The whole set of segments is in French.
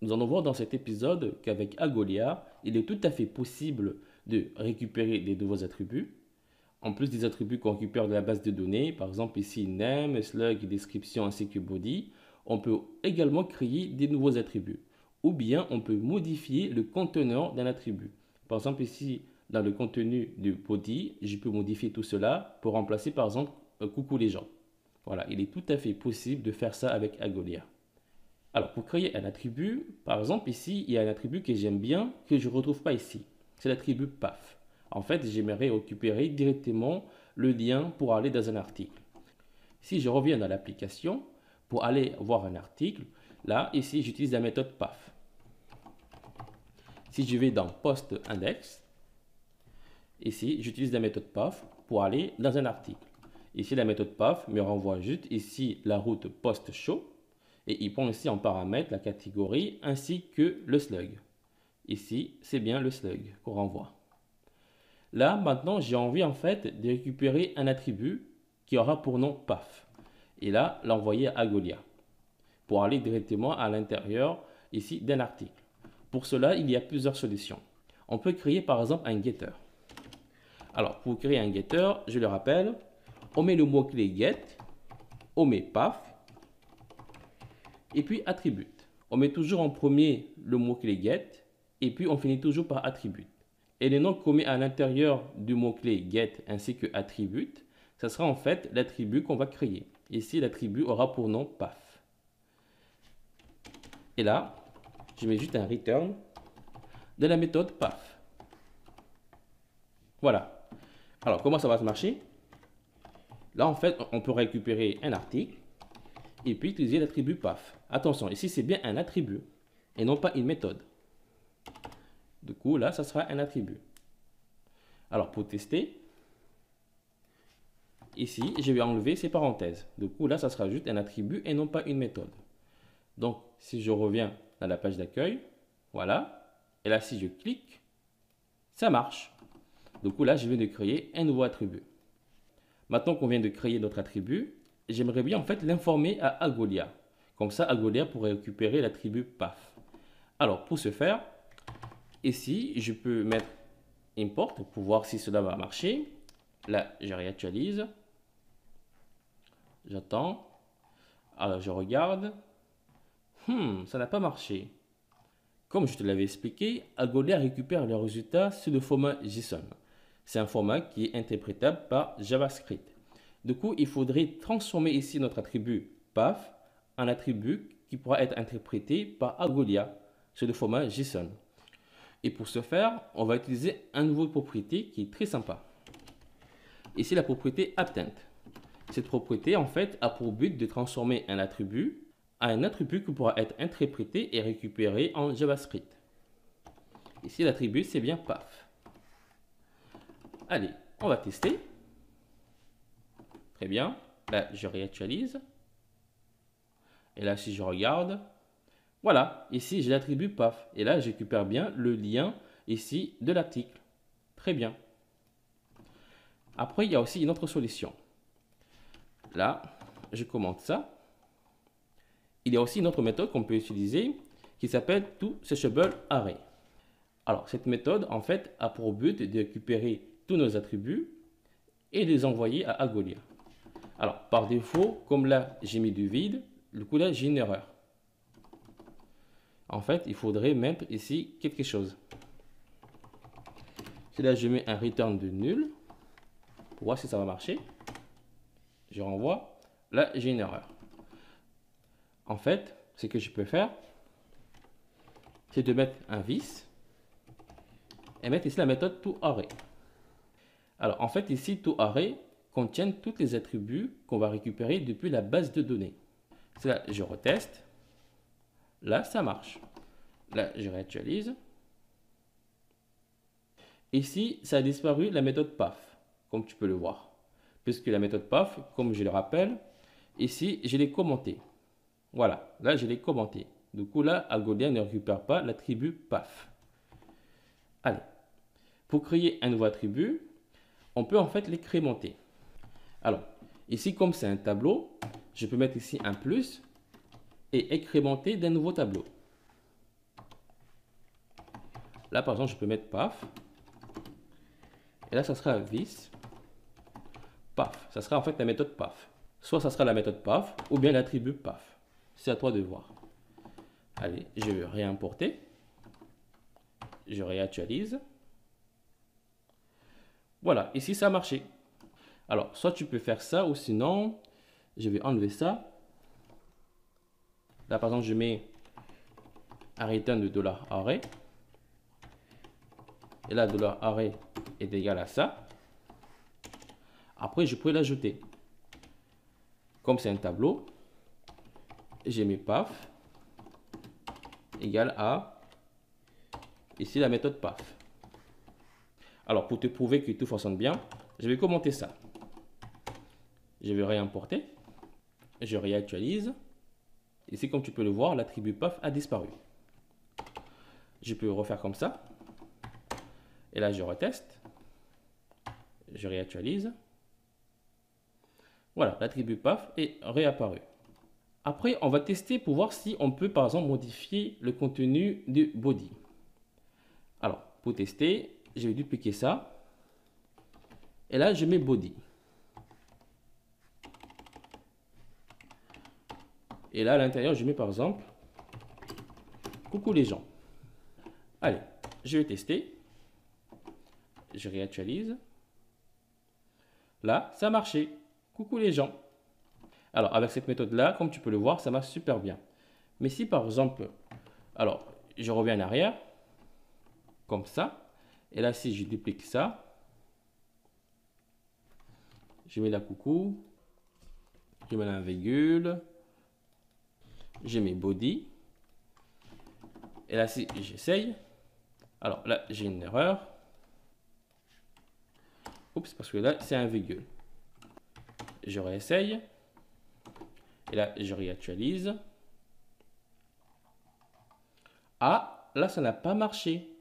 Nous allons voir dans cet épisode qu'avec Algolia, il est tout à fait possible de récupérer des nouveaux attributs. En plus des attributs qu'on récupère de la base de données, par exemple ici name, slug, description ainsi que body, on peut également créer des nouveaux attributs. Ou bien on peut modifier le conteneur d'un attribut. Par exemple ici, dans le contenu du body, je peux modifier tout cela pour remplacer par exemple coucou les gens. Voilà, il est tout à fait possible de faire ça avec Algolia. Alors, pour créer un attribut, par exemple, ici, il y a un attribut que j'aime bien, que je ne retrouve pas ici. C'est l'attribut PAF. En fait, j'aimerais récupérer directement le lien pour aller dans un article. Si je reviens dans l'application, pour aller voir un article, là, ici, j'utilise la méthode PAF. Si je vais dans Post Index, ici, j'utilise la méthode PAF pour aller dans un article. Ici, la méthode PAF me renvoie juste ici la route Post Show. Et il prend ici en paramètre la catégorie ainsi que le slug. Ici, c'est bien le slug qu'on renvoie. Là, maintenant, j'ai envie en fait de récupérer un attribut qui aura pour nom PAF. Et là, l'envoyer à Algolia pour aller directement à l'intérieur ici d'un article. Pour cela, il y a plusieurs solutions. On peut créer par exemple un getter. Alors, pour créer un getter, je le rappelle, on met le mot-clé get, on met PAF, et puis attribute. On met toujours en premier le mot-clé get et puis on finit toujours par attribute. Et les noms qu'on met à l'intérieur du mot-clé get ainsi que attribute, ça sera en fait l'attribut qu'on va créer. Ici, l'attribut aura pour nom PAF. Et là, je mets juste un return de la méthode PAF. Voilà. Alors, comment ça va se marcher? Là, en fait, on peut récupérer un article et puis utiliser l'attribut PAF. Attention, ici c'est bien un attribut et non pas une méthode. Du coup, là, ça sera un attribut. Alors, pour tester, ici, je vais enlever ces parenthèses. Du coup, là, ça sera juste un attribut et non pas une méthode. Donc, si je reviens à la page d'accueil, voilà. Et là, si je clique, ça marche. Du coup, là, je viens de créer un nouveau attribut. Maintenant qu'on vient de créer notre attribut, j'aimerais bien en fait l'informer à Algolia. Comme ça, Algolia pourrait récupérer l'attribut PAF. Alors, pour ce faire, ici, je peux mettre import pour voir si cela va marcher. Là, je réactualise. J'attends. Alors, je regarde. Ça n'a pas marché. Comme je te l'avais expliqué, Algolia récupère le résultat sous le format JSON. C'est un format qui est interprétable par JavaScript. Du coup, il faudrait transformer ici notre attribut PAF en attribut qui pourra être interprété par Algolia sous le format JSON. Et pour ce faire, on va utiliser une nouvelle propriété qui est très sympa. Ici, la propriété append. Cette propriété, en fait, a pour but de transformer un attribut à un attribut qui pourra être interprété et récupéré en JavaScript. Ici, l'attribut, c'est bien PAF. Allez, on va tester. Très bien. Là, je réactualise. Et là, si je regarde, voilà, ici, j'ai l'attribut PAF. Et là, je récupère bien le lien ici de l'article. Très bien. Après, il y a aussi une autre solution. Là, je commente ça. Il y a aussi une autre méthode qu'on peut utiliser qui s'appelle toSearchable_Array. Alors, cette méthode, en fait, a pour but de récupérer tous nos attributs et les envoyer à Algolia. Alors, par défaut, comme là, j'ai mis du vide, du coup là, j'ai une erreur. En fait, il faudrait mettre ici quelque chose. Si là, je mets un return de nul, pour voir si ça va marcher. Je renvoie. Là, j'ai une erreur. En fait, ce que je peux faire, c'est de mettre un vis et mettre ici la méthode toArray. Alors, en fait, ici, toArray contient tous les attributs qu'on va récupérer depuis la base de données. Là, je reteste. Là, ça marche. Là, je réactualise. Ici, ça a disparu la méthode PAF, comme tu peux le voir. Puisque la méthode PAF, comme je le rappelle, ici, je l'ai commenté. Voilà, là, je l'ai commenté. Du coup, là, Algolia ne récupère pas l'attribut PAF. Allez, pour créer un nouveau attribut, on peut en fait l'incrémenter. Alors, ici, comme c'est un tableau, je peux mettre ici un plus et incrémenter d'un nouveau tableau. Là, par exemple, je peux mettre paf. Et là, ça sera vis. Paf. Ça sera en fait la méthode paf. Soit ça sera la méthode paf ou bien l'attribut paf. C'est à toi de voir. Allez, je vais réimporter. Je réactualise. Voilà, ici ça a marché. Alors, soit tu peux faire ça ou sinon, je vais enlever ça. Là, par exemple, je mets un return de $array. Et là, $array est égal à ça. Après, je peux l'ajouter. Comme c'est un tableau, j'ai mis paf égale à ici la méthode paf. Alors, pour te prouver que tout fonctionne bien, je vais commenter ça. Je vais réimporter. Je réactualise. Ici, comme tu peux le voir, l'attribut paf a disparu. Je peux refaire comme ça. Et là, je reteste. Je réactualise. Voilà, l'attribut paf est réapparu. Après, on va tester pour voir si on peut, par exemple, modifier le contenu du body. Alors, pour tester, je vais dupliquer ça. Et là, je mets body. Et là, à l'intérieur, je mets par exemple, coucou les gens. Allez, je vais tester. Je réactualise. Là, ça a marché. Coucou les gens. Alors, avec cette méthode-là, comme tu peux le voir, ça marche super bien. Mais si par exemple, alors, je reviens en arrière, comme ça. Et là, si je duplique ça, je mets la coucou, je mets la virgule, je mets body. Et là, si j'essaye, alors là, j'ai une erreur. Oups, parce que là, c'est un virgule. Je réessaye. Et là, je réactualise. Ah, là, ça n'a pas marché.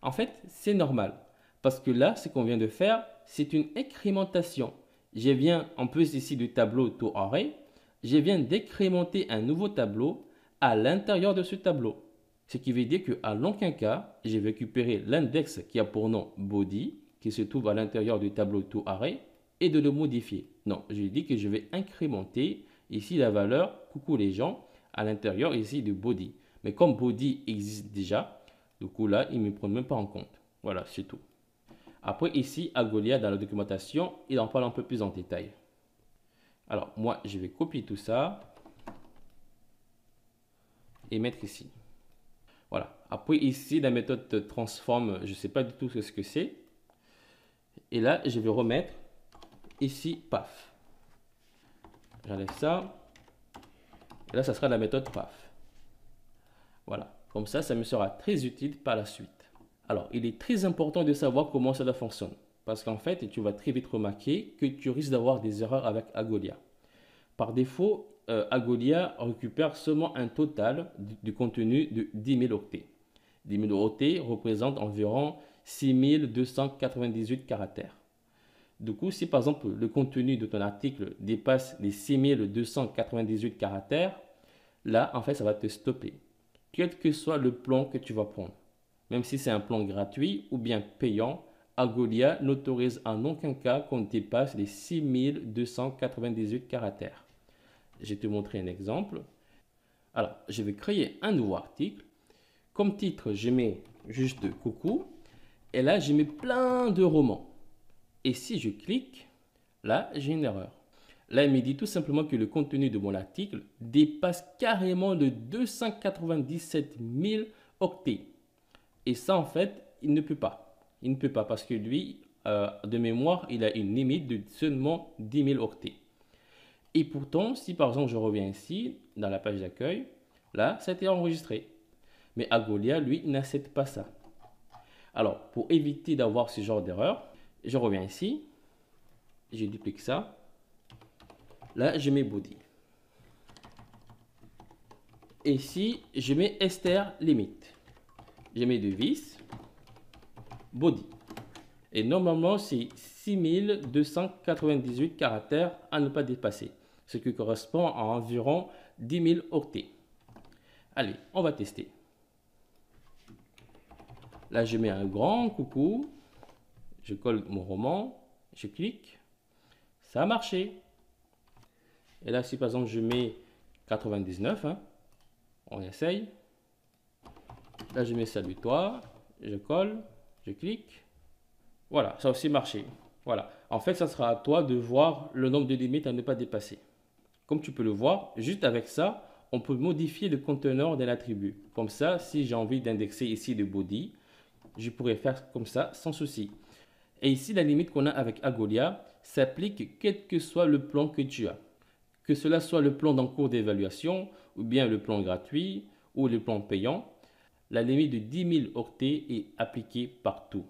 En fait, c'est normal. Parce que là, ce qu'on vient de faire, c'est une incrémentation. Je viens, en plus ici du tableau toArray, je viens d'incrémenter un nouveau tableau à l'intérieur de ce tableau. Ce qui veut dire qu'à l'aucun cas, je vais récupérer l'index qui a pour nom body, qui se trouve à l'intérieur du tableau toArray, et de le modifier. Non, je dis que je vais incrémenter ici la valeur coucou les gens à l'intérieur ici du body. Mais comme body existe déjà, du coup là, il ne me prend même pas en compte. Voilà, c'est tout. Après ici, Algolia dans la documentation, il en parle un peu plus en détail. Alors moi, je vais copier tout ça et mettre ici. Voilà. Après ici, la méthode transform, je ne sais pas du tout ce que c'est. Et là, je vais remettre ici, paf. J'enlève ça. Et là, ça sera la méthode paf. Voilà. Comme ça me sera très utile par la suite. Alors, il est très important de savoir comment cela fonctionne. Parce qu'en fait, tu vas très vite remarquer que tu risques d'avoir des erreurs avec Algolia. Par défaut, Algolia récupère seulement un total du contenu de 10 000 octets. 10 000 octets représentent environ 6 298 caractères. Du coup, si par exemple le contenu de ton article dépasse les 6 298 caractères, là, en fait, ça va te stopper. Quel que soit le plan que tu vas prendre. Même si c'est un plan gratuit ou bien payant, Algolia n'autorise en aucun cas qu'on dépasse les 6 298 caractères. Je vais te montrer un exemple. Alors, je vais créer un nouveau article. Comme titre, je mets juste coucou. Et là, je mets plein de romans. Et si je clique, là, j'ai une erreur. Là, il me dit tout simplement que le contenu de mon article dépasse carrément de 297 000 octets. Et ça, en fait, il ne peut pas. Il ne peut pas parce que lui, de mémoire, il a une limite de seulement 10 000 octets. Et pourtant, si par exemple je reviens ici, dans la page d'accueil, là, ça a été enregistré. Mais Algolia, lui, n'accepte pas ça. Alors, pour éviter d'avoir ce genre d'erreur, je reviens ici, je duplique ça. Là, je mets body. Et ici, je mets str limit. Je mets de vis, body. Et normalement, c'est 6298 caractères à ne pas dépasser, ce qui correspond à environ 10 000 octets. Allez, on va tester. Là, je mets un grand coucou. Je colle mon roman. Je clique. Ça a marché. Et là, si par exemple, je mets 99, hein, on essaye. Là, je mets salut toi. Je colle. Je clique. Voilà, ça a aussi marché. Voilà. En fait, ça sera à toi de voir le nombre de limites à ne pas dépasser. Comme tu peux le voir, juste avec ça, on peut modifier le conteneur de l'attribut. Comme ça, si j'ai envie d'indexer ici le body, je pourrais faire comme ça sans souci. Et ici, la limite qu'on a avec Agolia s'applique quel que soit le plan que tu as. Que cela soit le plan d'en cours d'évaluation, ou bien le plan gratuit, ou le plan payant, la limite de 10 000 octets est appliquée partout.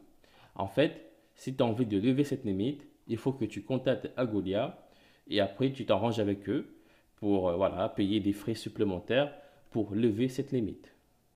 En fait, si tu as envie de lever cette limite, il faut que tu contactes Agolia et après tu t'arranges avec eux pour voilà, payer des frais supplémentaires pour lever cette limite.